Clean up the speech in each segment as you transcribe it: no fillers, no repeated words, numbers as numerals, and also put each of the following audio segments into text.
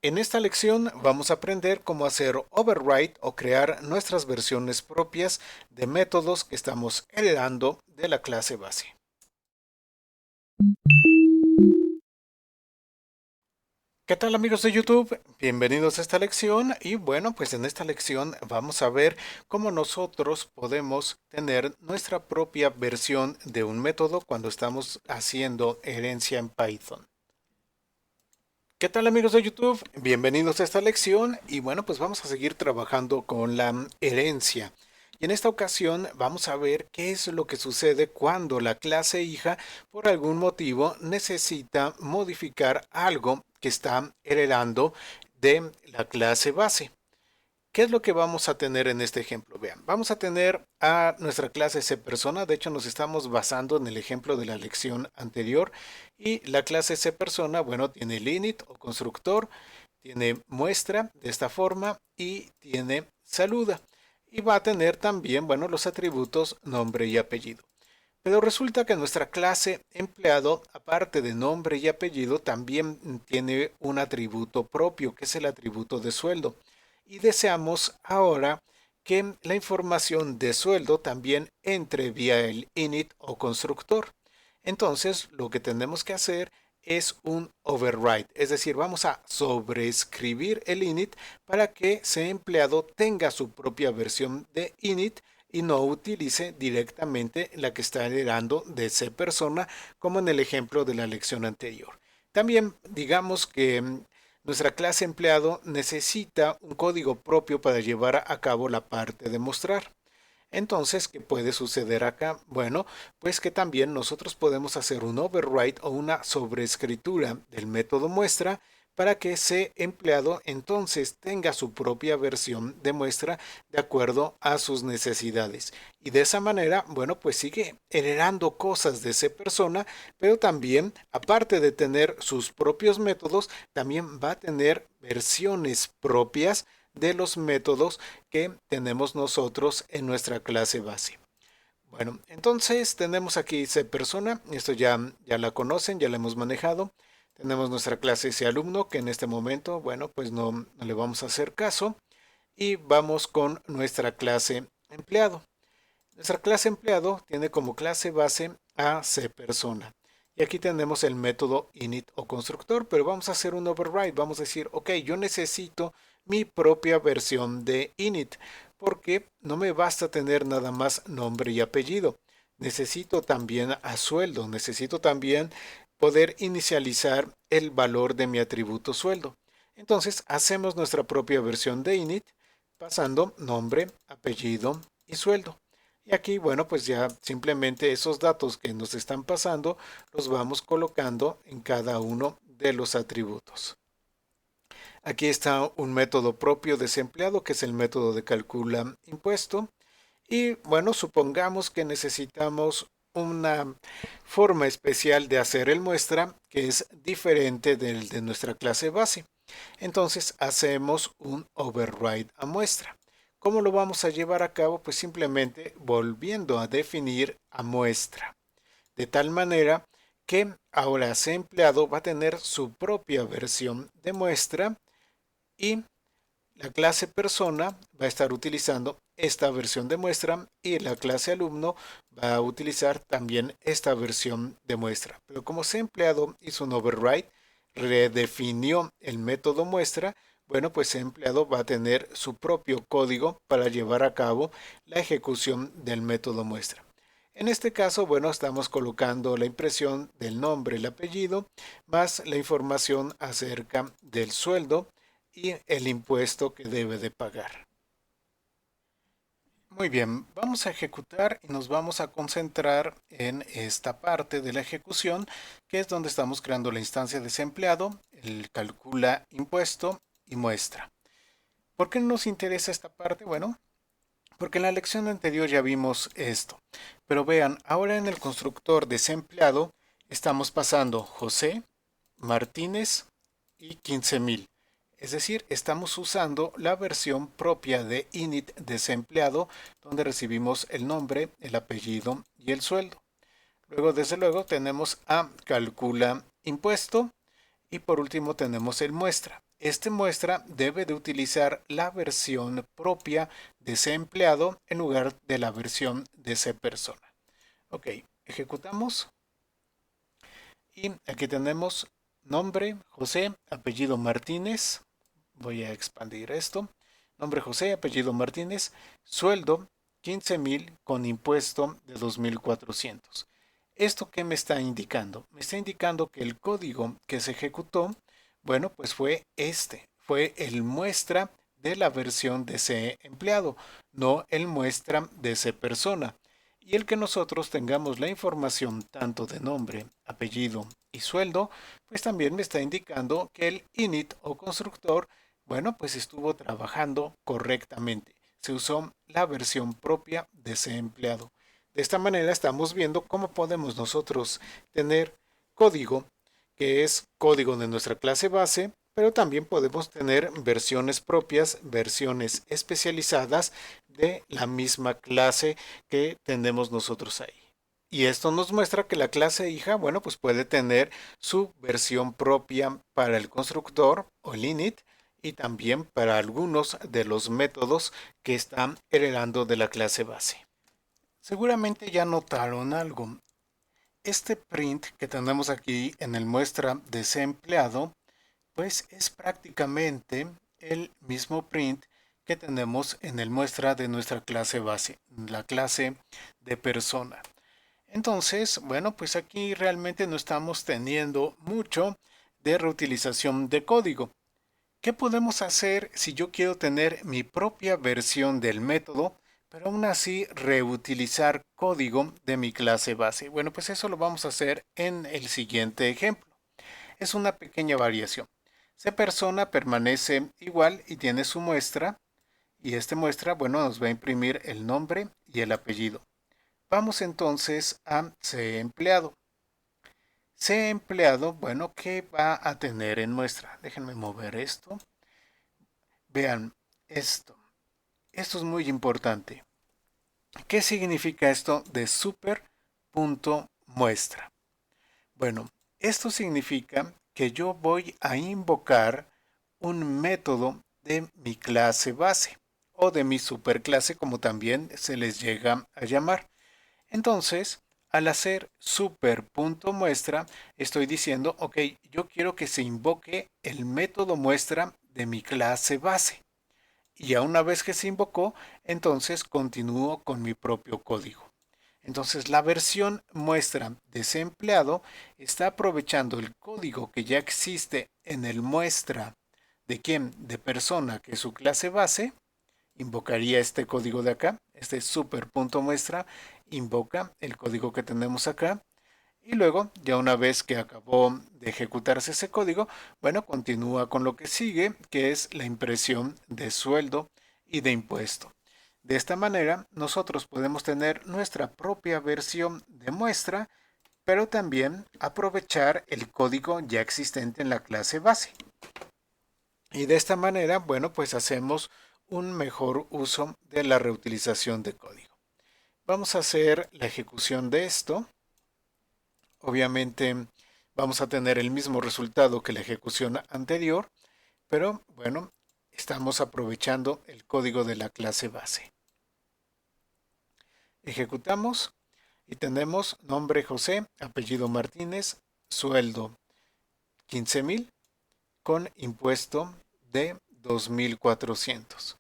En esta lección vamos a aprender cómo hacer override o crear nuestras versiones propias de métodos que estamos heredando de la clase base. ¿Qué tal amigos de YouTube? Bienvenidos a esta lección y bueno, pues en esta lección vamos a ver cómo nosotros podemos tener nuestra propia versión de un método cuando estamos haciendo herencia en Python. ¿Qué tal amigos de YouTube? Bienvenidos a esta lección y bueno, pues vamos a seguir trabajando con la herencia. Y en esta ocasión vamos a ver qué es lo que sucede cuando la clase hija por algún motivo necesita modificar algo que está heredando de la clase base. ¿Qué es lo que vamos a tener en este ejemplo? Vean, vamos a tener a nuestra clase CPersona. De hecho, nos estamos basando en el ejemplo de la lección anterior. Y la clase CPersona, bueno, tiene el init o constructor, tiene muestra de esta forma y tiene saluda. Y va a tener también, bueno, los atributos nombre y apellido. Pero resulta que nuestra clase empleado, aparte de nombre y apellido, también tiene un atributo propio, que es el atributo de sueldo. Y deseamos ahora que la información de sueldo también entre vía el init o constructor. Entonces, lo que tenemos que hacer es un override, es decir, vamos a sobreescribir el init para que ese empleado tenga su propia versión de init y no utilice directamente la que está heredando de CPersona, como en el ejemplo de la lección anterior. También digamos que nuestra clase empleado necesita un código propio para llevar a cabo la parte de mostrar. Entonces, ¿qué puede suceder acá? Bueno, pues que también nosotros podemos hacer un override o una sobreescritura del método muestra para que ese empleado entonces tenga su propia versión de muestra de acuerdo a sus necesidades. Y de esa manera, bueno, pues sigue heredando cosas de esa persona, pero también, aparte de tener sus propios métodos, también va a tener versiones propias de los métodos que tenemos nosotros en nuestra clase base. Bueno, entonces tenemos aquí CPersona, esto ya la conocen, ya la hemos manejado. Tenemos nuestra clase CAlumno, que en este momento, bueno, pues no le vamos a hacer caso. Y vamos con nuestra clase empleado. Nuestra clase empleado tiene como clase base a CPersona. Y aquí tenemos el método init o constructor, pero vamos a hacer un override. Vamos a decir, ok, yo necesito mi propia versión de init, porque no me basta tener nada más nombre y apellido. Necesito también a sueldo, necesito también poder inicializar el valor de mi atributo sueldo. Entonces hacemos nuestra propia versión de init pasando nombre, apellido y sueldo. Y aquí, bueno, pues ya simplemente esos datos que nos están pasando los vamos colocando en cada uno de los atributos. Aquí está un método propio de ese empleado, que es el método de calcula impuesto. Y bueno, supongamos que necesitamos una forma especial de hacer el muestra que es diferente del de nuestra clase base. Entonces hacemos un override a muestra. ¿Cómo lo vamos a llevar a cabo? Pues simplemente volviendo a definir a muestra. De tal manera que ahora ese empleado va a tener su propia versión de muestra y la clase persona va a estar utilizando esta versión de muestra y la clase alumno va a utilizar también esta versión de muestra. Pero como ese empleado hizo un override, redefinió el método muestra, bueno, pues ese empleado va a tener su propio código para llevar a cabo la ejecución del método muestra. En este caso, bueno, estamos colocando la impresión del nombre, el apellido, más la información acerca del sueldo y el impuesto que debe de pagar. Muy bien, vamos a ejecutar y nos vamos a concentrar en esta parte de la ejecución, que es donde estamos creando la instancia de ese empleado, el calcula impuesto y muestra. ¿Por qué nos interesa esta parte? Bueno, porque en la lección anterior ya vimos esto. Pero vean, ahora en el constructor de ese empleado estamos pasando José, Martínez y 15,000. Es decir, estamos usando la versión propia de init desempleado, donde recibimos el nombre, el apellido y el sueldo. Luego, desde luego, tenemos a calcula impuesto y por último tenemos el muestra. este muestra debe de utilizar la versión propia de C empleado en lugar de la versión de C persona. Ok, ejecutamos y aquí tenemos nombre José, apellido Martínez. Voy a expandir esto. Nombre José, apellido Martínez, sueldo 15,000 con impuesto de 2,400. ¿Esto qué me está indicando? Me está indicando que el código que se ejecutó, bueno, pues fue el muestra de la versión de C empleado, no el muestra de C persona. Y el que nosotros tengamos la información tanto de nombre, apellido y sueldo, pues también me está indicando que el init o constructor, bueno, pues estuvo trabajando correctamente. Se usó la versión propia de ese empleado. De esta manera estamos viendo cómo podemos nosotros tener código, que es código de nuestra clase base, pero también podemos tener versiones propias, versiones especializadas de la misma clase que tenemos nosotros ahí. Y esto nos muestra que la clase hija, bueno, pues puede tener su versión propia para el constructor o el init y también para algunos de los métodos que están heredando de la clase base. Seguramente ya notaron algo. Este print que tenemos aquí en el muestra de C empleado, pues es prácticamente el mismo print que tenemos en el muestra de nuestra clase base, la clase de persona. Entonces, bueno, pues aquí realmente no estamos teniendo mucho de reutilización de código. ¿Qué podemos hacer si yo quiero tener mi propia versión del método, pero aún así reutilizar código de mi clase base? Bueno, pues eso lo vamos a hacer en el siguiente ejemplo. Es una pequeña variación. C persona permanece igual y tiene su muestra, y este muestra, bueno, nos va a imprimir el nombre y el apellido. Vamos entonces a C empleado. C empleado, bueno, ¿qué va a tener en muestra? Déjenme mover esto. Vean esto. Esto es muy importante. ¿Qué significa esto de super.muestra? Bueno, esto significa que yo voy a invocar un método de mi clase base o de mi superclase, como también se les llega a llamar. Entonces, al hacer super.muestra, estoy diciendo, ok, yo quiero que se invoque el método muestra de mi clase base. Y ya una vez que se invocó, entonces continúo con mi propio código. Entonces la versión muestra de ese empleado está aprovechando el código que ya existe en el muestra de quién, de persona, que es su clase base. Invocaría este código de acá, este super.muestra, invoca el código que tenemos acá. Y luego, ya una vez que acabó de ejecutarse ese código, bueno, continúa con lo que sigue, que es la impresión de sueldo y de impuesto. De esta manera, nosotros podemos tener nuestra propia versión de muestra, pero también aprovechar el código ya existente en la clase base. Y de esta manera, bueno, pues hacemos un mejor uso de la reutilización de código. Vamos a hacer la ejecución de esto. Obviamente vamos a tener el mismo resultado que la ejecución anterior, pero bueno, estamos aprovechando el código de la clase base. Ejecutamos y tenemos nombre José, apellido Martínez, sueldo 15,000 con impuesto de 2,400.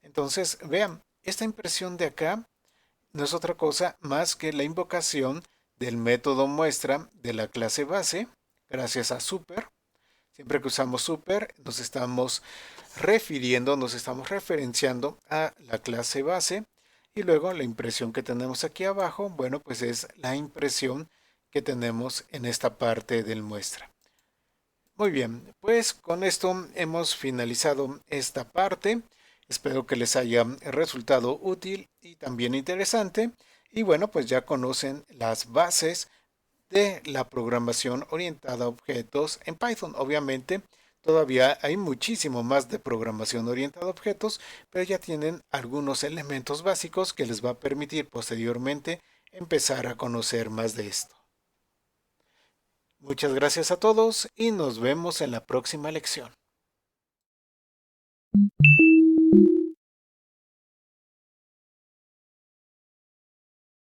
Entonces, vean, esta impresión de acá no es otra cosa más que la invocación del método muestra de la clase base, gracias a super. Siempre que usamos super, nos estamos refiriendo, nos estamos referenciando a la clase base. Y luego la impresión que tenemos aquí abajo, bueno, pues es la impresión que tenemos en esta parte del muestra. Muy bien, pues con esto hemos finalizado esta parte. Espero que les haya resultado útil y también interesante. Y bueno, pues ya conocen las bases de la programación orientada a objetos en Python. Obviamente, todavía hay muchísimo más de programación orientada a objetos, pero ya tienen algunos elementos básicos que les va a permitir posteriormente empezar a conocer más de esto. Muchas gracias a todos y nos vemos en la próxima lección.